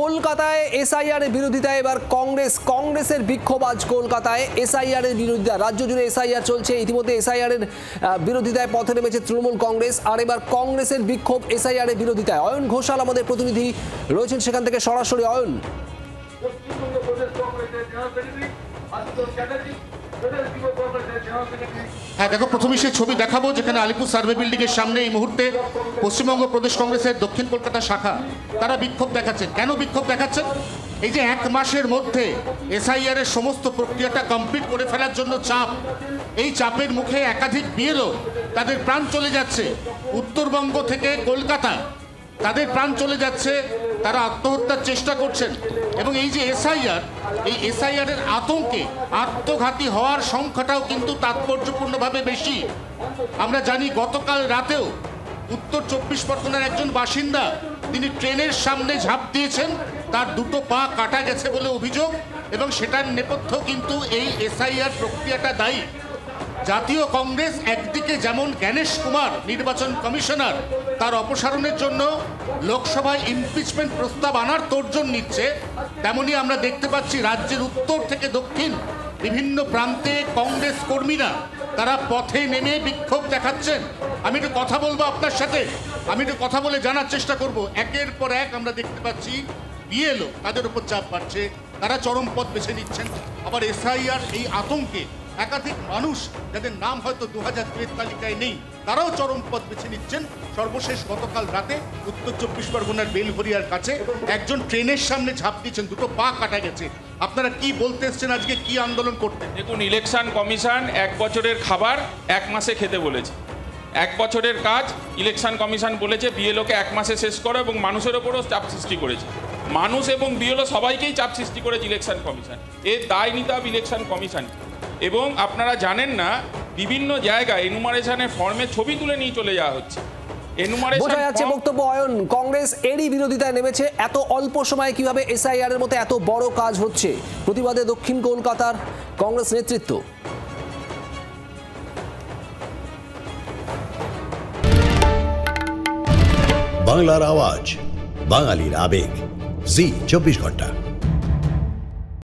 কলকাতায় এসআইআর এর বিরোধিতায় এবার কংগ্রেসের বিক্ষোভ। আজ কলকাতায় এসআইআর এর বিরোধিতা, রাজ্য জুড়ে এসআইআর চলছে। ইতিমধ্যে এসআইআর এর বিরোধিতায় পথে নেমেছে তৃণমূল কংগ্রেস, আর এবার কংগ্রেসের বিক্ষোভ এসআইআর এর বিরোধিতায়। অয়ন ঘোষাল আমাদের প্রতিনিধি রয়েছেন সেখান থেকে সরাসরি। অয়ন, হ্যাঁ দেখো, প্রথমে সেই ছবি দেখাবো যেখানে আলিপুর সার্ভে বিল্ডিং এর সামনে এই মুহূর্তে পশ্চিমবঙ্গ প্রদেশ কংগ্রেসের দক্ষিণ কলকাতা শাখা তারা বিক্ষোভ দেখাচ্ছেন। কেন বিক্ষোভ দেখাচ্ছেন? এই যে 1 মাসের মধ্যে এসআইআর এর সমস্ত প্রক্রিয়াটা কমপ্লিট করে ফেলার জন্য চাপ, এই চাপের মুখে একাধিক বিএলও তাদের প্রাণ চলে যাচ্ছে। উত্তরবঙ্গ থেকে কলকাতা তাদের প্রাণ চলে যাচ্ছে, তারা আত্মহত্যার চেষ্টা করছেন। এবং এই যে এসআইআর এর আতঙ্কে আত্মঘাতী হওয়ার সংখ্যাটাও কিন্তু তাৎপর্যপূর্ণভাবে বেশি। আমরা জানি গতকাল রাতেও উত্তর 24 পরগনার একজন বাসিন্দা, তিনি ট্রেনের সামনে ঝাঁপ দিয়েছেন, তার 2 পা কাটা গেছে বলে অভিযোগ, এবং সেটার নেপথ্য কিন্তু এই এসআইআর প্রক্রিয়াটা দায়ী। জাতীয় কংগ্রেস একদিকে যেমন জ্ঞানেশ কুমার নির্বাচন কমিশনার তার অপসারণের জন্য লোকসভায় ইমপিচমেন্ট প্রস্তাব আনার তোড়জোড় নিচ্ছে, তেমনি আমরা দেখতে পাচ্ছি রাজ্যের উত্তর থেকে দক্ষিণ বিভিন্ন প্রান্তে কংগ্রেস কর্মীরা তারা পথে নেমে বিক্ষোভ দেখাচ্ছেন। আমি একটু কথা বলবো আপনার সাথে, আমি একটু কথা বলে জানার চেষ্টা করব। একের পর এক আমরা দেখতে পাচ্ছি বিএলও তাদের উপর চাপ বাড়ছে, তারা চরম পথ বেছে নিচ্ছেন। আবার এসআইআর এই আতঙ্কে একাধিক মানুষ যাদের নাম হয়তো 2002 তালিকায় নেই, তারাও চরম পথ বেছে নিচ্ছেন। সর্বশেষ গতকাল রাতে উত্তর 24 পরগনার বেলঘরিয়ার কাছে একজন ট্রেনের সামনে ঝাঁপ দিয়েছেন, 2 পা কাটা গেছে। আপনারা কি বলতে এসছেন, আজকে কি আন্দোলন করতে? দেখুন, ইলেকশন কমিশন 1 বছরের খাবার 1 মাসে খেতে বলেছে। 1 বছরের কাজ ইলেকশন কমিশন বলেছে বিএলওকে 1 মাসে শেষ করো, এবং মানুষের ওপরও চাপ সৃষ্টি করেছে। মানুষ এবং বিএলও সবাইকেই চাপ সৃষ্টি করেছে ইলেকশন কমিশন। এর দায় নিতে হবে ইলেকশন কমিশন। এবং আপনারা জানেন না, বিভিন্ন জায়গায় এনুমারেশনের ফর্মে ছবি তুলে নিয়ে চলে যাওয়া হচ্ছে। বোঝা যাচ্ছে বক্তব্য অয়ন, কংগ্রেস এরই বিরোধিতায় নেমেছে। এত অল্প সময়ে কিভাবে এসআইআর এর মতো এত বড় কাজ হচ্ছে, প্রতিবাদে দক্ষিণ কলকাতার কংগ্রেস নেতৃত্ব। বাংলার আওয়াজ, বাঙালির আবেগ, জি 24 ঘন্টা।